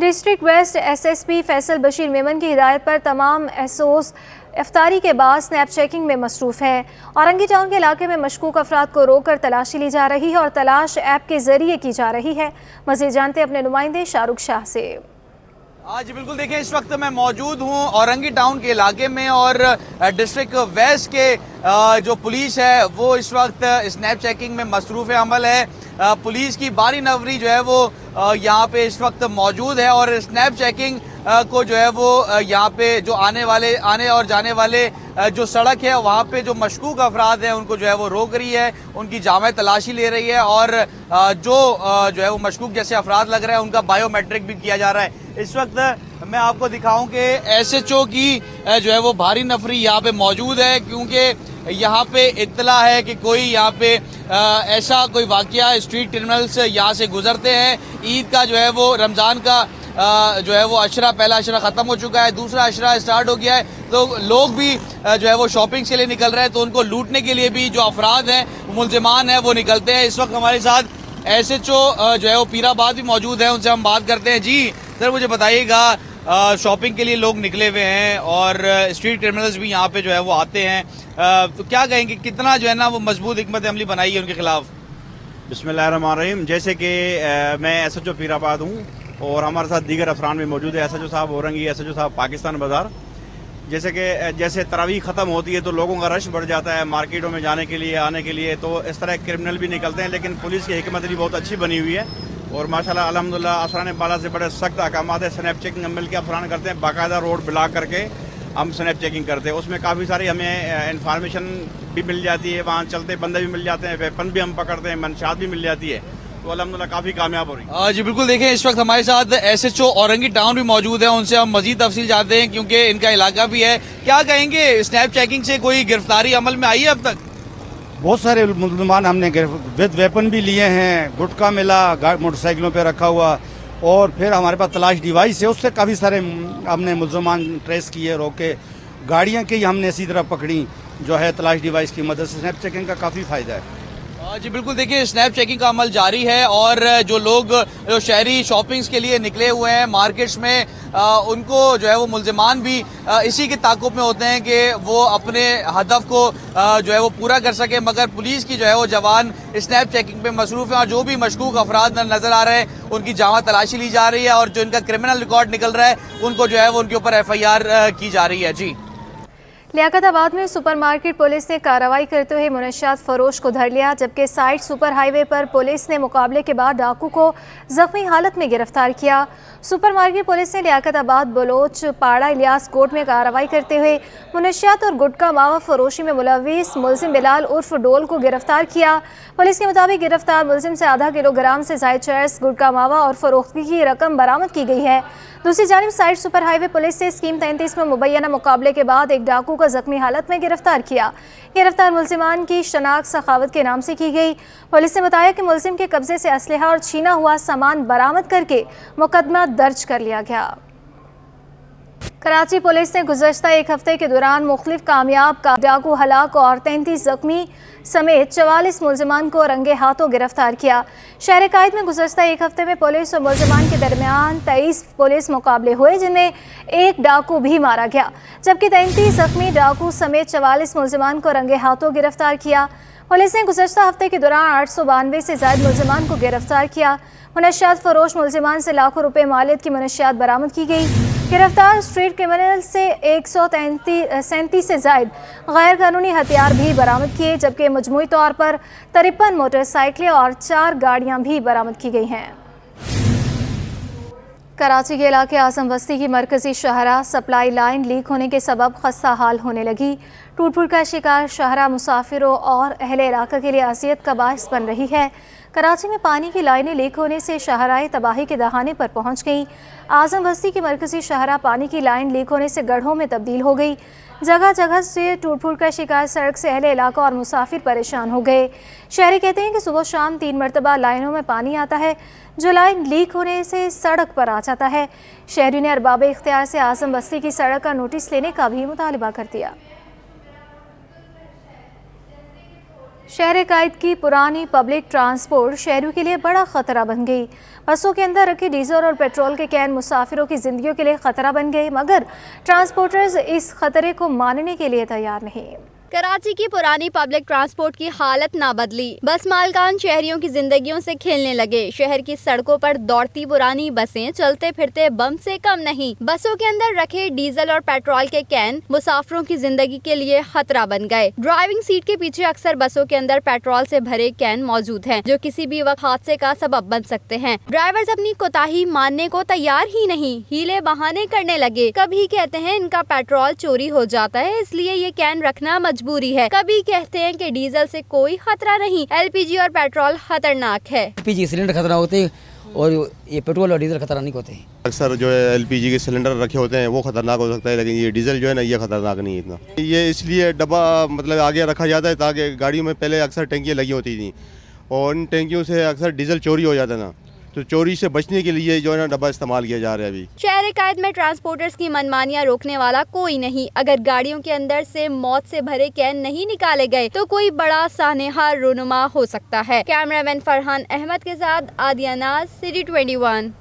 District west SSP Faisal Bashir Memon की हिदायत पर तमाम एसओस इफ्तारी के बाद स्नैप चेकिंग में मसरूफ़ है। औरंगी टाउन के इलाके में मशकूक अफराद को रोककर तलाशी ली जा रही है और तलाश ऐप के जरिए की जा रही है। मज़ीद जानते अपने नुमाइंदे शाहरुख शाह से। जी बिल्कुल, देखिए इस वक्त मैं मौजूद हूँ औरंगी टाउन के इलाके में और डिस्ट्रिक्ट वेस्ट के जो पुलिस है वो इस वक्त स्नैप चेकिंग में मसरूफ़ अमल है। पुलिस की बारी नवरी जो है वो यहाँ पे इस वक्त मौजूद है और स्नैप चेकिंग को जो है वो यहाँ पे जो आने और जाने वाले जो सड़क है वहाँ पे जो मशकूक अफराद हैं उनको जो है वो रोक रही है, उनकी जामे तलाशी ले रही है और जो है वो मशकूक जैसे अफराद लग रहे हैं उनका बायोमेट्रिक भी किया जा रहा है। इस वक्त मैं आपको दिखाऊं कि एसएचओ की जो है वो भारी नफरी यहाँ पे मौजूद है, क्योंकि यहाँ पे इत्तला है कि कोई यहाँ पे ऐसा कोई वाकया स्ट्रीट क्रिमिनल्स यहाँ से गुजरते हैं। ईद का जो है वो रमज़ान का जो है वो अशरा, पहला अशरा ख़त्म हो चुका है, दूसरा अशरा स्टार्ट हो गया है, तो लोग भी जो है वो शॉपिंग के लिए निकल रहे हैं, तो उनको लूटने के लिए भी जो अफराद हैं, मुलजिमान हैं, वो निकलते हैं। इस वक्त हमारे साथ एसएचओ जो है वो पीराबाद भी मौजूद है, उनसे हम बात करते हैं। जी सर, मुझे बताइएगा, शॉपिंग के लिए लोग निकले हुए हैं और स्ट्रीट क्रिमिनल्स भी यहाँ पे जो है वो आते हैं, तो क्या कहेंगे कितना जो है ना वो मजबूत हिकमत अमली बनाई है उनके खिलाफ? बिस्मिल्लाहिर्रहमानिर्रहीम। जैसे कि मैं एसएचओ पीराबाद हूँ और हमारे साथ दीगर अफरान भी मौजूद है, एसएचओ साहब औरंगी, एसएचओ साहब पाकिस्तान बाजार। जैसे तरावीह ख़त्म होती है तो लोगों का रश बढ़ जाता है मार्केटों में जाने के लिए, आने के लिए, तो इस तरह क्रिमिनल भी निकलते हैं। लेकिन पुलिस की हिकमत भी बहुत अच्छी बनी हुई है और माशाल्लाह अल्हम्दुलिल्लाह अफरान बाला से बड़े सख्त अहकामात है। स्नैप चेकिंग मिल के अफरान करते हैं, बाकायदा रोड ब्लॉक करके हम स्नैप चेकिंग करते हैं। उसमें काफ़ी सारी हमें इंफॉर्मेशन भी मिल जाती है, वहाँ चलते बंदे भी मिल जाते हैं, वेपन भी हम पकड़ते हैं, मंशात भी मिल जाती है, तो अल्हम्दुलिल्लाह काफ़ी कामयाब हो रही है। जी बिल्कुल, देखें इस वक्त हमारे साथ एसएचओ औरंगी टाउन भी मौजूद है, उनसे हम मजीद तफसील जानते हैं क्योंकि इनका इलाका भी है। क्या कहेंगे, स्नैप चेकिंग से कोई गिरफ्तारी अमल में आई है अब तक? बहुत सारे मुसलमान हमने विद वेपन भी लिए हैं, गुटखा मिला मोटरसाइकिलों पे रखा हुआ, और फिर हमारे पास तलाश डिवाइस है, उससे काफ़ी सारे हमने मुसलमान ट्रेस किए, रोके। गाड़ियाँ की हमने इसी तरह पकड़ी जो है तलाश डिवाइस की मदद से। स्नैप चेकिंग का काफ़ी फ़ायदा है। जी बिल्कुल, देखिए स्नैप चेकिंग का अमल जारी है और जो लोग जो शहरी शॉपिंग्स के लिए निकले हुए हैं मार्केट्स में, उनको जो है वो मुलजिमान भी इसी के ताक़ुब में होते हैं कि वो अपने हदफ को जो है वो पूरा कर सके, मगर पुलिस की जो है वो जवान स्नैप चेकिंग पे मसरूफ़ है और जो भी मशकूक अफराद नजर आ रहे हैं उनकी जामा तलाशी ली जा रही है और जो इनका क्रिमिनल रिकॉर्ड निकल रहा है उनको जो है वो उनके ऊपर FIR की जा रही है। जी, लियाकताबाद में सुपरमार्केट पुलिस ने कार्रवाई करते हुए मुनशियात फरोश को धर लिया, जबकि साइड सुपर हाईवे पर पुलिस ने मुकाबले के बाद डाकू को जख्मी हालत में गिरफ्तार किया। सुपरमार्केट पुलिस ने लियाकताबाद बलोच पाड़ा इलियास कोर्ट में कार्रवाई करते हुए मुनशियात और गुटखा मावा फरोशी में मुलविस मुलजिम बिलाल उर्फ डोल को गिरफ्तार किया। पुलिस के मुताबिक गिरफ्तार मुलजिम से आधा किलोग्राम से जायद चरस गुटखा मावा और फरोख्ती की रकम बरामद की गई है। दूसरी जानिब साइड सुपर हाईवे पुलिस से स्कीम 33 में मुबैना मुकाबले के बाद एक डाकू को जख्मी हालत में गिरफ्तार किया। गिरफ्तार मुलजिमान की शनाख्त सखावत के नाम से की गई। पुलिस ने बताया कि मुलजिम के कब्जे से असलहा और छीना हुआ सामान बरामद करके मुकदमा दर्ज कर लिया गया। कराची पुलिस ने गुज़श्ता एक हफ्ते के दौरान मुख्तलिफ कामयाब डाकू हलाक और 33 जख्मी समेत 44 मुलजिमान को रंगे हाथों गिरफ्तार किया। शहर कायद में गुज़श्ता एक हफ्ते में पुलिस और मुलजिमान के दरमियान 23 पुलिस मुकाबले हुए, जिनमें एक डाकू भी मारा गया, जबकि 33 जख्मी डाकू समेत 44 मुलजिमान को रंगे हाथों गिरफ्तार किया। पुलिस ने गुज़श्ता हफ्ते के दौरान 892 से ज़ायद मुलजिमान को गिरफ्तार किया। मुनशियात फरोश मुलजिमान से लाखों रुपए मालियत की मुनशियात बरामद की गई। गिरफ्तार स्ट्रीट क्रिमिनल से 137 से जायद गैर कानूनी हथियार भी बरामद किए, जबकि मजमूई तौर पर 53 मोटरसाइकिलें और 4 गाड़ियां भी बरामद की गई हैं। कराची के इलाके आजम बस्ती की मरकजी शाहरा सप्लाई लाइन लीक होने के सबब खस्ता हाल होने लगी। टूट फूट का शिकार शाहरा मुसाफिरों और अहले इलाका के लिए अजियत का बाइस बन रही है। कराची में पानी की लाइनें लीक होने से शाहराएं तबाही के दहाने पर पहुंच गईं। आजम बस्ती की मरकजी शाहरा पानी की लाइन लीक होने से गड्ढों में तब्दील हो गई। जगह जगह से टूट फूट का शिकार सड़क से अहले इलाका और मुसाफिर परेशान हो गए। शहरी कहते हैं कि सुबह शाम 3 मरतबा लाइनों में पानी आता है, जो लाइन लीक होने से सड़क पर आ जाता है। शहरी ने अरबाब इख्तियार से आजम बस्ती की सड़क का नोटिस लेने का भी मुतालबा कर दिया। शहर कायद की पुरानी पब्लिक ट्रांसपोर्ट शहरों के लिए बड़ा खतरा बन गई। बसों के अंदर रखे डीजल और पेट्रोल के कैन मुसाफिरों की जिंदगियों के लिए खतरा बन गए, मगर ट्रांसपोर्टर्स इस खतरे को मानने के लिए तैयार नहीं। कराची की पुरानी पब्लिक ट्रांसपोर्ट की हालत ना बदली, बस मालकान शहरियों की जिंदगियों से खेलने लगे। शहर की सड़कों पर दौड़ती पुरानी बसें चलते फिरते बम से कम नहीं। बसों के अंदर रखे डीजल और पेट्रोल के कैन मुसाफिरों की जिंदगी के लिए खतरा बन गए। ड्राइविंग सीट के पीछे अक्सर बसों के अंदर पेट्रोल से भरे कैन मौजूद हैं, जो किसी भी वक्त हादसे का सबब बन सकते हैं। ड्राइवर्स अपनी कोताही मानने को तैयार ही नहीं, हीले बहाने करने लगे। कभी कहते हैं इनका पेट्रोल चोरी हो जाता है इसलिए ये कैन रखना मजबूरी है, कभी कहते हैं कि डीजल से कोई खतरा नहीं, एलपीजी और पेट्रोल खतरनाक है। एलपीजी सिलेंडर खतरा होते हैं और ये पेट्रोल और डीजल खतरा नहीं होते। अक्सर जो है एलपीजी के सिलेंडर रखे होते हैं वो खतरनाक हो सकता है, लेकिन ये डीजल जो है ना ये खतरनाक नहीं है इतना। ये इसलिए डब्बा मतलब आगे रखा जाता है ताकि गाड़ियों में पहले अक्सर टंकियाँ लगी होती थी और इन टंकियों से अक्सर डीजल चोरी हो जाता ना, तो चोरी से बचने के लिए जो है ना डब्बा इस्तेमाल किया जा रहा है। अभी शहर कायद में ट्रांसपोर्टर्स की मनमानियां रोकने वाला कोई नहीं। अगर गाड़ियों के अंदर से मौत से भरे कैन नहीं निकाले गए तो कोई बड़ा सानेहार रोनुमा हो सकता है। कैमरामैन फरहान अहमद के साथ आदिया नाज, सिटी 21।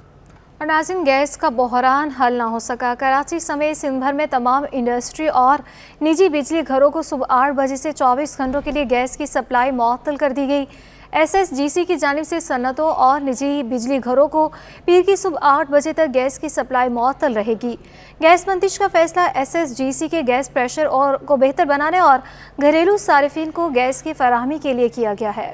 और नाज़रीन, गैस का बहरान हल ना हो सका। कराची समेत सिंध भर में तमाम इंडस्ट्री और निजी बिजली घरों को सुबह 8 बजे से 24 घंटों के लिए गैस की सप्लाई मुअत्तल कर दी गई। SSGC की जानिब से सन्नतों और निजी बिजली घरों को पीर की सुबह 8 बजे तक गैस की सप्लाई मुअत्तल रहेगी। गैस बंदिश का फैसला SSGC के गैस प्रेशर और को बेहतर बनाने और घरेलू सारिफिन को गैस की फराहमी के लिए किया गया है।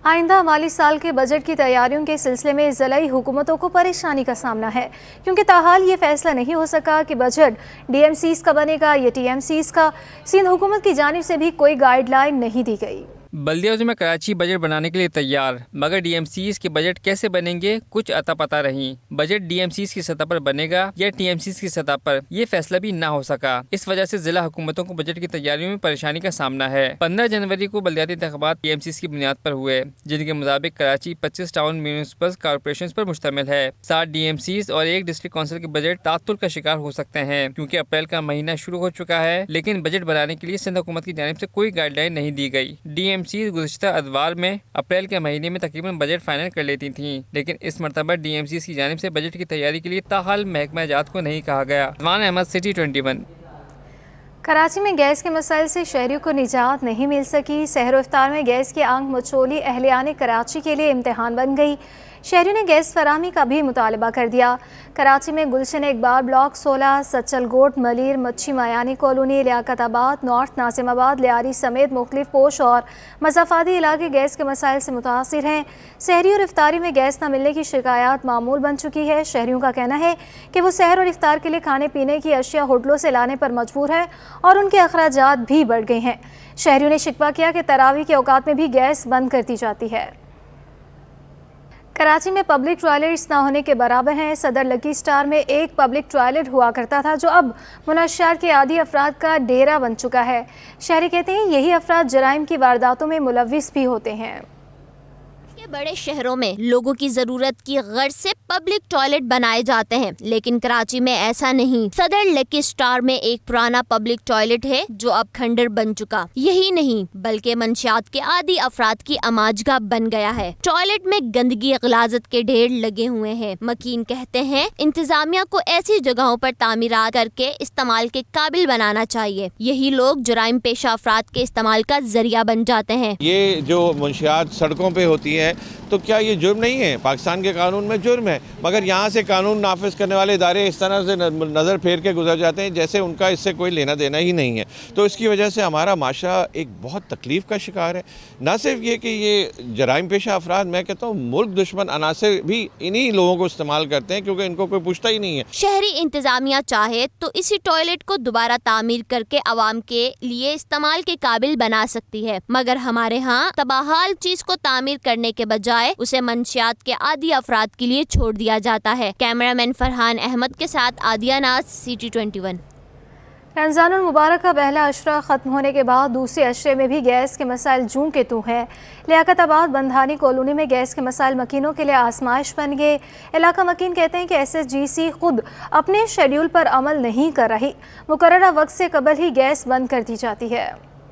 आइंदा माली साल के बजट की तैयारियों के सिलसिले में ज़िलाई हुकूमतों को परेशानी का सामना है, क्योंकि ताहाल ये फैसला नहीं हो सका कि बजट DMCs का बनेगा या TMCs का। सिंध हुकूमत की जानिब से भी कोई गाइडलाइन नहीं दी गई। बल्दिया में कराची बजट बनाने के लिए तैयार, मगर DMCs के बजट कैसे बनेंगे कुछ अता पता नहीं। बजट DMCs की सतह पर बनेगा या TMCs की सतह पर, ये फैसला भी ना हो सका। इस वजह से जिला हुकूमतों को बजट की तैयारियों में परेशानी का सामना है। 15 जनवरी को बल्दियाती इंतखाबात TMCs की बुनियाद पर हुए, जिनके मुताबिक कराची 25 टाउन म्यूनिसिपल कॉर्पोरेशन पर मुश्तमिल है। 7 DMCs और 1 डिस्ट्रिक्ट काउंसिल के बजट तातुल का शिकार हो सकते हैं, क्योंकि अप्रैल का महीना शुरू हो चुका है, लेकिन बजट बनाने के लिए सिंध हुकूमत की जानिब से कोई गाइडलाइन नहीं दी गई। DMCs गुज़िश्ता अदवार में अप्रैल के महीने में तकरीबन बजट फाइनल कर लेती थीं, लेकिन इस मरतबा DMCs की जानिब से बजट की तैयारी के लिए ताहाल महकमा जात को नहीं कहा गया। अदवान अहमद, सिटी 21। कराची में गैस के मसाइल से शहरियों को निजात नहीं मिल सकी। सहर इफ्तार में गैस की आंख मचोली अहलियान कराची के लिए इम्तिहान बन गई। शहरियों ने गैस फराहमी का भी मुतालबा कर दिया। कराची में गुलशन इकबाल ब्लॉक 16, सच्चलगोट, मलीर, मच्छी मायानी कॉलोनी, लियाकताबाद, नॉर्थ नासिमाबाद, लियारी समेत मुख्तलिफ पोश और मज़ाफ़ाती इलाके गैस के मसाइल से मुतासिर हैं। सहरी और इफ्तारी में गैस न मिलने की शिकायत मामूल बन चुकी है। शहरियों का कहना है कि वो सहर और इफ्तार के लिए खाने पीने की अशिया होटलों से लाने पर मजबूर है और उनके अखराजात भी बढ़ गए हैं। शहरियों ने शिकवा किया कि तरावी के औकात में भी गैस बंद कर दी जाती है। कराची में पब्लिक टॉयलेट्स ना होने के बराबर हैं। सदर लकी स्टार में एक पब्लिक टॉयलेट हुआ करता था, जो अब मुनश्शियात के आदी अफराद का डेरा बन चुका है। शहरी कहते हैं यही अफराद जराइम की वारदातों में मुलव्विस भी होते हैं। बड़े शहरों में लोगों की जरूरत की गर्ज से पब्लिक टॉयलेट बनाए जाते हैं, लेकिन कराची में ऐसा नहीं। सदर लकी स्टार में एक पुराना पब्लिक टॉयलेट है जो अब खंडर बन चुका। यही नहीं बल्कि मंशियात के आदी अफराद की अमाजगा बन गया है। टॉयलेट में गंदगी गलाजत के ढेर लगे हुए हैं। मकीन कहते हैं इंतजामिया को ऐसी जगहों पर तामीरात करके इस्तेमाल के काबिल बनाना चाहिए। यही लोग जुराइम पेशा अफराद के इस्तेमाल का जरिया बन जाते हैं। ये जो मंशियात सड़कों पे होती है तो क्या ये जुर्म नहीं है? पाकिस्तान के कानून में जुर्म है, मगर यहाँ से कानून नाफिज करने वाले इदारे इस तरह से नज़र फेर के गुजर जाते हैं जैसे उनका इससे कोई लेना देना ही नहीं है। तो इसकी वजह से हमारा माशरा एक बहुत तकलीफ़ का शिकार है। न सिर्फ ये कि ये जराइम पेशा अफराद, मैं कहता हूँ मुल्क दुश्मन अनासर भी इन्हीं लोगों को इस्तेमाल करते हैं, क्योंकि इनको कोई पूछता ही नहीं है। शहरी इंतजामिया चाहे तो इसी टॉयलेट को दोबारा तामीर करके आवाम के लिए इस्तेमाल के काबिल बना सकती है, मगर हमारे यहाँ तबाहाल चीज को तामीर करने के बजाय उसे मंशियात के आदी अफराद के लिए छोड़ दिया जाता है। कैमरामैन फरहान अहमद के साथ आदिया नाज, सिटी 21। रमज़ानुल मुबारक का पहला अशरा ख़त्म होने के बाद दूसरे अशरे में भी गैस के मसाइल जूं के तू हैं। लियाकताबाद बंधानी कॉलोनी में गैस के मसाइल मकीनों के लिए आजमाइश बन गए। इलाका मकीन कहते हैं कि SSGC खुद अपने शेड्यूल पर अमल नहीं कर रही। मुकर्ररा वक्त से कबल ही गैस बंद कर दी जाती है।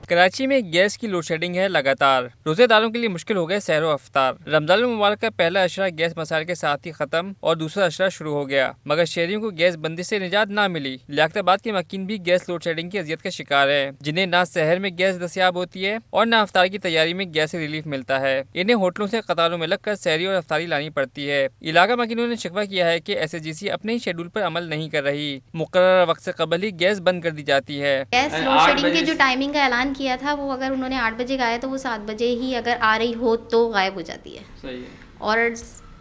कराची में गैस की लोड शेडिंग है लगातार। रोजेदारों के लिए मुश्किल हो गए सहरो अफ्तार। रमजान मुबारक का पहला अशरा गैस मसाइल के साथ ही खत्म और दूसरा अशरा शुरू हो गया, मगर शहरियों को गैस बंदी से निजात ना मिली। लियाकताबाद के मकीन भी गैस लोड शेडिंग की अजियत का शिकार है, जिन्हें ना शहर में गैस दस्तयाब होती है और ना अफ्तार की तैयारी में गैस से रिलीफ मिलता है। इन्हें होटलों से कतारों में लगकर सहरी और अफ्तारी लानी पड़ती है। इलाका मकीनों ने शिकवा किया है कि SHGC अपने ही शेड्यूल पर अमल नहीं कर रही। मुकर्रर वक्त से कबल ही गैस बंद कर दी जाती है। गैस लोड शेडिंग के जो टाइमिंग का ऐलान किया था, वो अगर उन्होंने 8 बजे गाया तो वो 7 बजे ही अगर आ रही हो तो गायब हो जाती है। सही है। और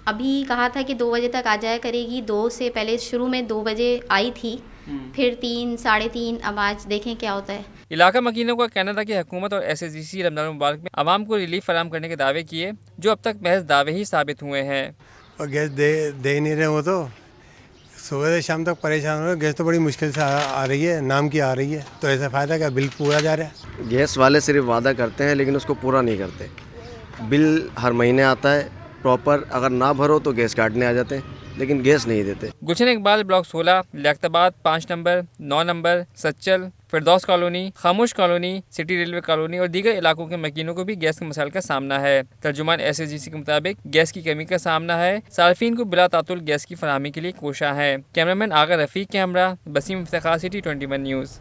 अभी कहा था कि 2 बजे तक आ जाया करेगी। 2 से पहले शुरू में 2 बजे आई थी, फिर 3, 3:30। अब आज देखें क्या होता है। इलाका मकीनों का कहना था कि हुकूमत और SHGC रमजान मुबारक में आवाम को रिलीफ फराहम करने के दावे किए, जो अब तक महज दावे ही साबित हुए हैं। और गैस दे नहीं रहे, वो तो सुबह से शाम तक परेशान हो रहे। गैस तो बड़ी मुश्किल से आ रही है, नाम की आ रही है, तो ऐसा फ़ायदा क्या, बिल पूरा जा रहा है। गैस वाले सिर्फ वादा करते हैं लेकिन उसको पूरा नहीं करते। बिल हर महीने आता है प्रॉपर, अगर ना भरो तो गैस काटने आ जाते हैं, लेकिन गैस नहीं देते। Gulshan Iqbal block 16, Liaquatabad 5 number, 9 number, Sachal, Firdous colony, Khamosh colony, city railway colony और दीगर इलाकों के मकीनों को भी गैस के मसाइल का सामना है। तर्जुमान SHGC के मुताबिक गैस की कमी का सामना है। सार्फिन को बिला तातुल गैस की फराहमी के लिए कोशा है। कैमरामैन आगा रफ़ीक के हमरा बसीम इफ्तिखार, सिटी 21 न्यूज़।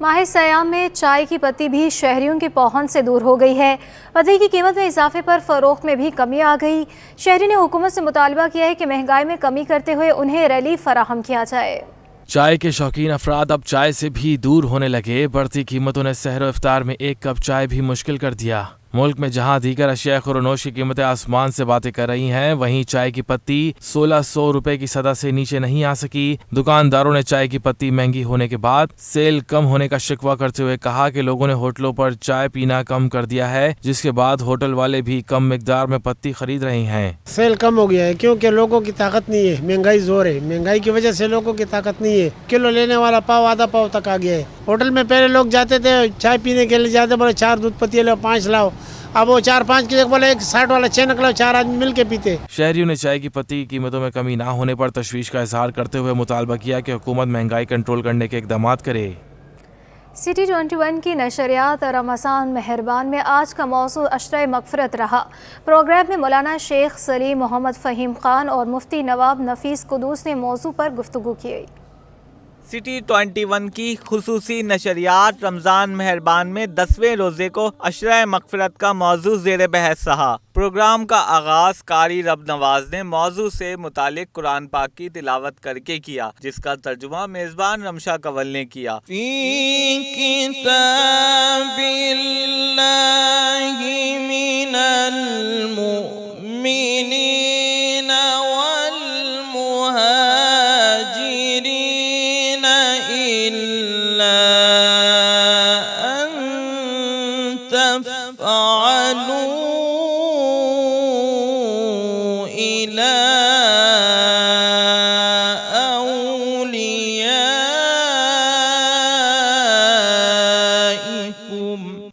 माह सयाम में चाय की पत्ती भी शहरियों की पहुंच से दूर हो गई है। पत्ती की कीमत में इजाफे पर फरोख्त में भी कमी आ गई। शहरी ने हुकूमत से मुतालबा किया है कि महंगाई में कमी करते हुए उन्हें रिलीफ फराहम किया जाए। चाय के शौकीन अफराद अब चाय से भी दूर होने लगे। बढ़ती कीमतों ने सहरो इफ्तार में एक कप चाय भी मुश्किल कर दिया। मुल्क में जहां दीगर अशिया खुरनोश की कीमतें आसमान से बातें कर रही हैं, वहीं चाय की पत्ती 1600 रुपए की सदा से नीचे नहीं आ सकी। दुकानदारों ने चाय की पत्ती महंगी होने के बाद सेल कम होने का शिकवा करते हुए कहा कि लोगों ने होटलों पर चाय पीना कम कर दिया है, जिसके बाद होटल वाले भी कम मिकदार में पत्ती खरीद रहे हैं। सेल कम हो गया है क्योंकि लोगों की ताकत नहीं है, महंगाई जोर है। महंगाई की वजह से लोगों की ताकत नहीं है। किलो लेने वाला पाव आधा पाव तक आ गया है। होटल में पहले लोग जाते थे चाय पीने के लिए, जाते बोले 4 दूध पत्ती लो, 5 लाओ। अब वो 4-5 की जगह बोले 1 60 वाला चैनक लाओ, 4 आदमी मिल के पीते। शहरियों ने चाय की पत्ती की कीमतों में कमी ना होने पर तशवीश का इजहार करते हुए मुतालबा किया कि हुकूमत महंगाई कंट्रोल करने के इकदाम करे। सिटी 21 की नशरियात रमज़ान मेहरबान में आज का मौजू अशरा मगफरत रहा। प्रोग्राम में मौलाना शेख सलीम मोहम्मद फ़हीम खान और मुफ्ती नवाब नफीस कुदूस ने मौजू पर गुफ्तगू की। सिटी 21 की खुसूसी नशरियात रमज़ान मेहरबान में 10वें रोज़े को अशरा मगफरत का मौजू ज़ेर बहस रहा। प्रोग्राम का आगाज़ कारी रब नवाज ने मौजू से मुतालिक कुरान पाक की तिलावत करके किया, जिसका तर्जुमा मेज़बान रमशा कंवल ने किया।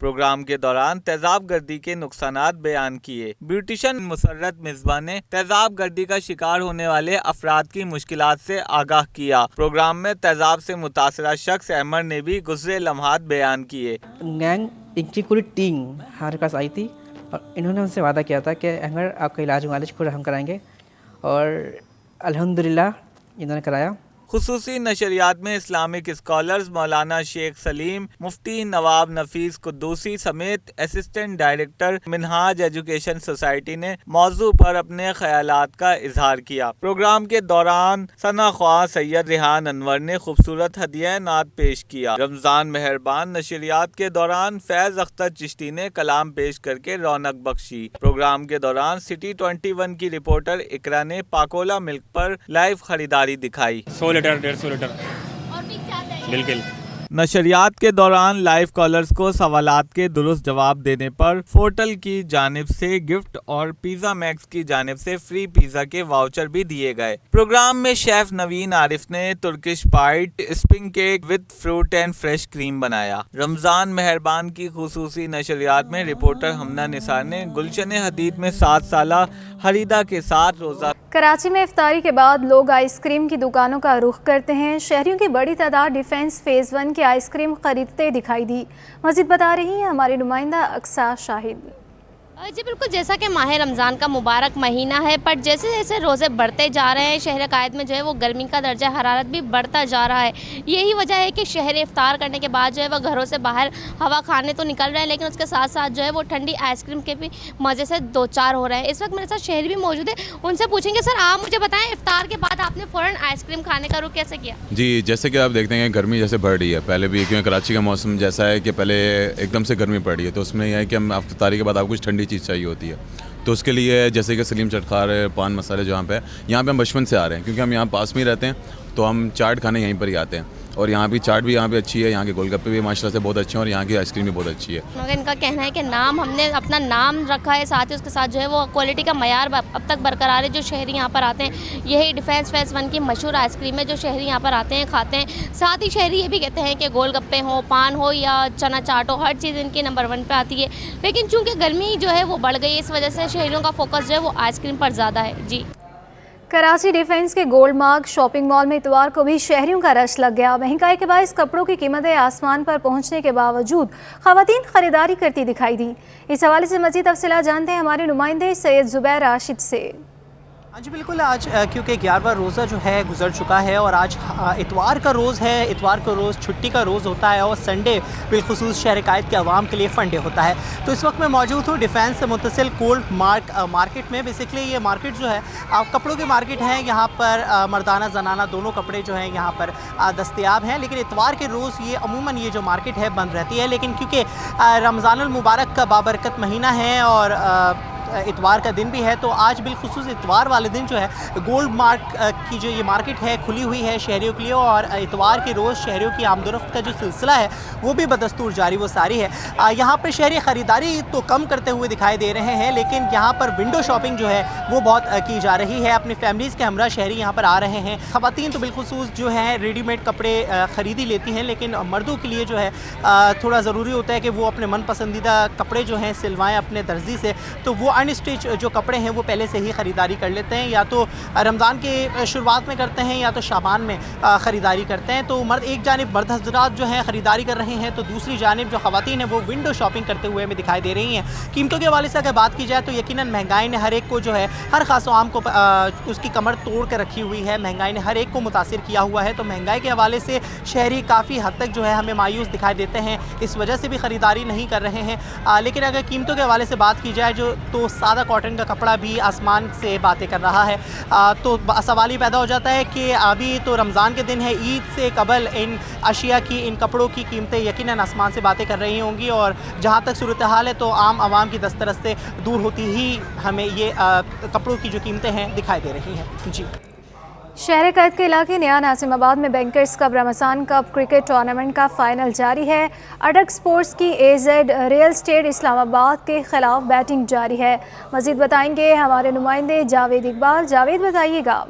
प्रोग्राम के दौरान तेजाब गर्दी के नुकसानात बयान किए। ब्यूटिशन मुसर्रत मिसबा ने तेजाब गर्दी का शिकार होने वाले अफराद की मुश्किलात से आगाह किया। प्रोग्राम में तेजाब से मुतासरा शख्स अहमद ने भी गुज़रे लम्हात बयान किए। गैंग इनकी पूरी टीम हमारे पास आई थी और इन्होंने हमसे वादा किया था कि अगर आपका इलाज मालिश खुद हम कराएंगे, और अल्हम्दुलिल्लाह इन्होंने कराया। खुसूसी नशरियात में इस्लामिक स्कॉलर्स मौलाना शेख सलीम, मुफ्ती नवाब नफीस कुद्दूसी समेत assistant director Minhaj education society ने मौजू पर अपने ख्यालात का इजहार किया। प्रोग्राम के दौरान सना ख्वाह सैयद रिहान अनवर ने खूबसूरत हदिया नात पेश किया। रमजान मेहरबान नशरियात के दौरान फैज अख्तर चिश्ती ने कलाम पेश करके रौनक बख्शी। प्रोग्राम के दौरान सिटी 21 की रिपोर्टर इकरा ने पाकोला मिल्क पर लाइव खरीदारी दिखाई। 150 लीटर बिल्कुल। नशरियात के दौरान लाइव कॉलर्स को सवालात के दुरुस्त जवाब देने पर फोर्टल की जानिब से गिफ्ट और पिज़्ज़ा मैक्स की जानिब से फ्री पिज़्ज़ा के वाउचर भी दिए गए। प्रोग्राम में शेफ नवीन आरिफ ने Turkish point spring cake with fruit and fresh cream बनाया। रमजान मेहरबान की खुसूसी नशरियात में रिपोर्टर हमना निसार ने गुलशन हदीद में 7 साला हरीदा के साथ रोजा कराची में इफ्तारी के बाद लोग आइसक्रीम की दुकानों का रुख करते हैं। शहरियों की बड़ी तादाद डिफेंस फेज़ 1 की आइसक्रीम खरीदते दिखाई दी। मज़ीद बता रही हैं हमारी नुमाइंदा अक्सा शाहिद। जी बिल्कुल, जैसा कि माह रमज़ान का मुबारक महीना है, पर जैसे जैसे रोज़े बढ़ते जा रहे हैं शहर कायद में जो है वो गर्मी का दर्जा हरारत भी बढ़ता जा रहा है। यही वजह है कि शहर इफ्तार करने के बाद जो है वह घरों से बाहर हवा खाने तो निकल रहे हैं, लेकिन उसके साथ साथ जो है वो ठंडी आइसक्रीम के भी मज़े से दो चार हो रहे हैं। इस वक्त मेरे साथ शहरी भी मौजूद है, उनसे पूछेंगे सर आप मुझे बताएं इफ्तार के बाद आपने फ़ौरन आइसक्रीम खाने का रुख कैसे किया? जी, जैसे कि आप देखते हैं गर्मी जैसे बढ़ रही है, पहले भी क्योंकि कराची का मौसम जैसा है कि पहले एकदम से गर्मी पड़ रही है, तो उसमें यह है कि हम इफ्तारी के बाद आपको कुछ ठंडी चीज़ चाहिए होती है। तो उसके लिए जैसे कि सलीम चटखार पान मसाले जहाँ पे यहाँ पे हम बचपन से आ रहे हैं, क्योंकि हम यहाँ पास में ही रहते हैं, तो हम चाट खाने यहीं पर ही आते हैं। और यहाँ भी चाट भी यहाँ पे अच्छी है, यहाँ के गोलगप्पे भी माशाल्लाह से बहुत अच्छे हैं और यहाँ की आइसक्रीम भी बहुत अच्छी है। मगर इनका कहना है कि नाम हमने अपना नाम रखा है, साथ ही उसके साथ जो है वो क्वालिटी का मयार अब तक बरकरार है। जो शहरी यहाँ पर आते हैं, यही डिफेंस फेज़ 1 की मशहूर आइसक्रीम है जो शहरी यहाँ पर आते हैं खाते हैं। साथ ही शहरी ये भी कहते हैं कि गोलगप्पे हो, पान हो या चना चाट हो, हर चीज़ इनकी नंबर 1 पे आती है। लेकिन चूँकि गर्मी जो है वो बढ़ गई है, इस वजह से शहरियों का फोकस जो है वो आइसक्रीम पर ज़्यादा है। जी, कराची डिफेंस के गोल्ड मार्ग शॉपिंग मॉल में इतवार को भी शहरियों का रश लग गया। महंगाई के बायस कपड़ों की कीमतें आसमान पर पहुंचने के बावजूद खवातीन खरीदारी करती दिखाई दी। इस हवाले से मजीद तफसीलात जानते हैं हमारे नुमाइंदे सैयद जुबैर राशिद से। हाँ जी बिल्कुल, आज क्योंकि 11वां रोज़ा जो है गुजर चुका है और आज इतवार का रोज़ है। इतवार का रोज़ छुट्टी का रोज़ होता है और संडे बिलखुसूस शहर कायद के अवाम के लिए फ़ंडे होता है। तो इस वक्त मैं मौजूद हूँ डिफेंस से मुत्तसिल गोल्ड मार्केट में। बेसिकली ये मार्केट जो है कपड़ों की मार्केट है। यहाँ पर मर्दाना जनाना दोनों कपड़े जो हैं यहाँ पर दस्तयाब हैं, लेकिन इतवार के रोज़ ये अमूमन ये जो मार्केट है बंद रहती है। लेकिन क्योंकि रमज़ानुल मुबारक का बाबरकत महीना है और इतवार का दिन भी है, तो आज बिलखुसूस इतवार वाले दिन जो है गोल्ड मार्क की जो ये मार्केट है खुली हुई है शहरियों के लिए। और इतवार के रोज़ शहरियों की आमदोरफ्त का जो सिलसिला है वो भी बदस्तूर जारी वो सारी है। यहाँ पर शहरी ख़रीदारी तो कम करते हुए दिखाई दे रहे हैं, लेकिन यहाँ पर विंडो शॉपिंग जो है वो बहुत की जा रही है। अपनी फैमिलीज़ के हमरा शहरी यहाँ पर आ रहे हैं। ख़वातीन तो बिलखुसूस जो है रेडीमेड कपड़े ख़रीदी लेती हैं, लेकिन मर्दों के लिए जो है थोड़ा ज़रूरी होता है कि वो अपने मन पसंदीदा कपड़े जो हैं सिलवाएँ अपने दर्जी से। तो वो अनस्टिच जो कपड़े हैं वो पहले से ही ख़रीदारी कर लेते हैं, या तो रमज़ान के शुरुआत में करते हैं या तो शाबान में ख़रीदारी करते हैं। तो एक जानिब मर्द हज़रात जो हैं ख़रीदारी कर रहे हैं, तो दूसरी जानिब जो ख़वातीन हैं वो विंडो शॉपिंग करते हुए हमें दिखाई दे रही हैं। कीमतों के हवाले से अगर बात की जाए तो यकीनन महंगाई ने हर एक को जो है हर ख़ास आम को उसकी कमर तोड़ कर रखी हुई है। महंगाई ने हर एक को मुतासिर किया हुआ है। तो महंगाई के हवाले से शहरी काफ़ी हद तक जो है हमें मायूस दिखाई देते हैं, इस वजह से भी ख़रीदारी नहीं कर रहे हैं। लेकिन अगर कीमतों के हवाले से बात की जाए तो सादा कॉटन का कपड़ा भी आसमान से बातें कर रहा है। तो सवाल ही पैदा हो जाता है कि अभी तो रमज़ान के दिन है, ईद से कबल इन अशिया की इन कपड़ों की कीमतें यकीनन आसमान से बातें कर रही होंगी। और जहाँ तक सूरत हाल है तो आम आवाम की दस्तरस से दूर होती ही हमें ये कपड़ों की जो कीमतें हैं दिखाई दे रही हैं। जी, शहर कैद के इलाके नया नासिमाबाद में bankers cup Ramzan cup cricket tournament का फाइनल जारी है। अडक स्पोर्ट्स की AZ रियल स्टेट इस्लामाबाद के खिलाफ बैटिंग जारी है। मज़ीद बताएंगे हमारे नुमाइंदे जावेद इकबाल। जावेद बताइएगा।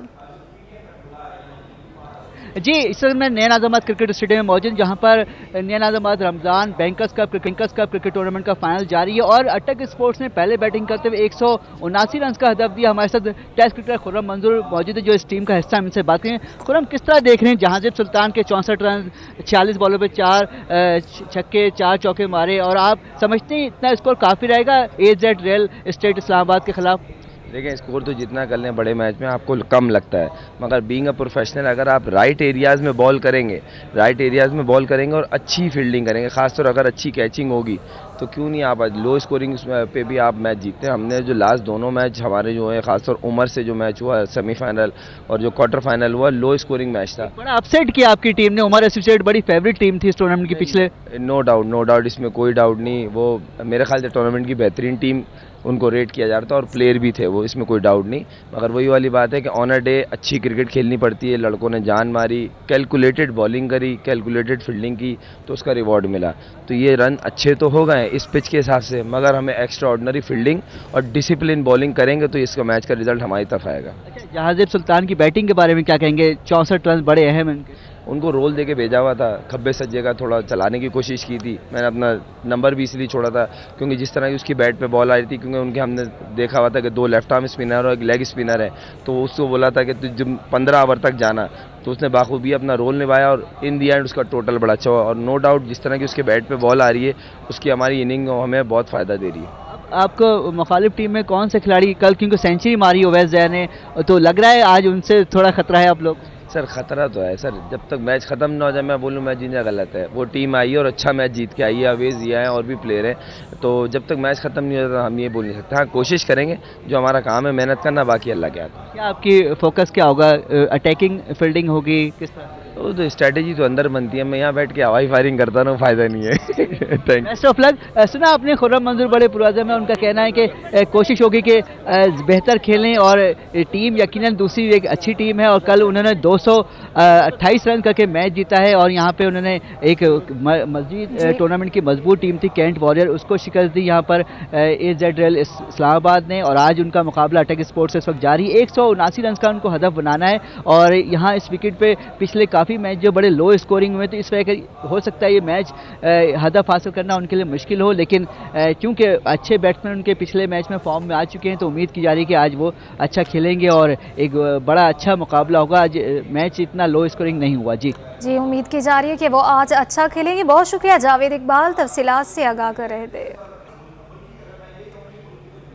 जी, इस वक्त मैं नया नाज़ाबाद क्रिकेट स्टेडियम में मौजूद, जहां पर नया नाज़ाबाद Ramzan bankers cup cricket tournament का फाइनल जारी है और अटक स्पोर्ट्स ने पहले बैटिंग करते हुए 179 रन का हदफ दिया। हमारे साथ टेस्ट क्रिकेटर खुर्रम मंजूर मौजूद है जो इस टीम का हिस्सा है। इनसे बात करें। खुर्रम, किस तरह देख रहे हैं जहांगीर सुल्तान के 64 रन 46 बॉलों पर 4 छक्के 4 चौके मारे, और आप समझते हैं इतना स्कोर काफ़ी रहेगा AZ रियल स्टेट इस्लामाबाद के खिलाफ? देखिए, स्कोर तो जितना कर लें बड़े मैच में आपको कम लगता है, मगर बीइंग अ प्रोफेशनल अगर आप राइट एरियाज़ में बॉल करेंगे और अच्छी फील्डिंग करेंगे, खासतौर अगर अच्छी कैचिंग होगी, तो क्यों नहीं आप लो स्कोरिंग पे भी आप मैच जीतते हैं। हमने जो लास्ट दोनों मैच हमारे जो है, खासतौर उमर से जो मैच हुआ सेमीफाइनल और जो क्वार्टर फाइनल हुआ, लो स्कोरिंग मैच था। बड़ा अपसेट किया आपकी टीम ने। उमर एसोसिएट बड़ी फेवरेट टीम थी इस टूर्नामेंट की पिछले। नो डाउट, इसमें कोई डाउट नहीं। वो मेरे ख्याल से टूर्नामेंट की बेहतरीन टीम उनको रेट किया जा रहा था और प्लेयर भी थे वो, इसमें कोई डाउट नहीं। मगर वही वाली बात है कि ऑन अ डे अच्छी क्रिकेट खेलनी पड़ती है। लड़कों ने जान मारी, कैलकुलेटेड बॉलिंग करी, कैलकुलेटेड फील्डिंग की, तो उसका रिवॉर्ड मिला। तो ये रन अच्छे तो हो गए इस पिच के हिसाब से, मगर हमें एक्स्ट्रा ऑर्डिनरी फील्डिंग और डिसिप्लिन बॉलिंग करेंगे तो इसका मैच का रिजल्ट हमारी तरफ आएगा। अच्छा, जहांगीर सुल्तान की बैटिंग के बारे में क्या कहेंगे? 64 रन बड़े अहम हैं। उनको रोल दे के भेजा हुआ था, खब्बे सज्जे का थोड़ा चलाने की कोशिश की थी। मैंने अपना नंबर भी इसलिए छोड़ा था क्योंकि जिस तरह की उसकी बैट पे बॉल आ रही थी, क्योंकि उनके हमने देखा हुआ था कि 2 लेफ्ट आर्म स्पिनर और 1 लेग स्पिनर है, तो उसको बोला था कि तू जब 15 ओवर तक जाना, तो उसने बाखूबी अपना रोल निभाया और इन दी एंड उसका टोटल बड़ा अच्छा हुआ। और नो डाउट जिस तरह की उसके बैट पे बॉल आ रही है, उसकी हमारी इनिंग हमें बहुत फ़ायदा दे रही है। आपको मुखालिफ टीम में कौन से खिलाड़ी कल क्योंकि सेंचुरी मारी ओवैस जया ने, तो लग रहा है आज उनसे थोड़ा खतरा है आप लोग? सर खतरा तो है सर, जब तक मैच खत्म ना हो जाए मैं बोलूँ मैच जीतना गलत है। वो टीम आई है और अच्छा मैच जीत के आई है, अवेज दिया है और भी प्लेयर हैं, तो जब तक मैच खत्म नहीं होता हम ये बोल नहीं सकते। हाँ, कोशिश करेंगे, जो हमारा काम है मेहनत करना, बाकी अल्लाह के हाथ में। क्या आपकी फोकस क्या होगा? अटैकिंग फील्डिंग होगी किस तरह? तो स्ट्रैटेजी तो अंदर बनती है, मैं यहाँ बैठ के हवाई फायरिंग करता हूँ, फायदा नहीं है। Thank best of luck. सुना आपने खुर्रम मंजूर बड़े पुरअज़म है, उनका कहना है कि कोशिश होगी कि बेहतर खेलें और टीम यकीनन दूसरी एक अच्छी टीम है और कल उन्होंने 228 रन करके मैच जीता है और यहाँ पे उन्होंने एक मजीद टूर्नामेंट की मजबूत टीम थी कैंट वॉरियर, उसको शिकस्त दी यहाँ पर AZ इस्लामाबाद ने। और आज उनका मुकाबला अटैक स्पोर्ट्स से इस वक्त जारी। 179 रन का उनको हदफ बनाना है और यहाँ इस विकेट पे पिछले काफ़ी मैच जो बड़े लो स्कोरिंग हुए, तो इस वजह के हो सकता है ये मैच हदफ हासिल करना उनके लिए मुश्किल हो, लेकिन क्योंकि अच्छे बैट्समैन उनके पिछले मैच में फॉर्म में आ चुके हैं, तो उम्मीद की जा रही है कि आज वो अच्छा खेलेंगे और एक बड़ा अच्छा मुकाबला होगा। आज मैच इतना लो स्कोरिंग नहीं हुआ। जी उम्मीद की जा रही है कि वो आज अच्छा खेलेंगे। बहुत शुक्रिया जावेद इकबाल, तफसीलात से आगाह कर रहे थे।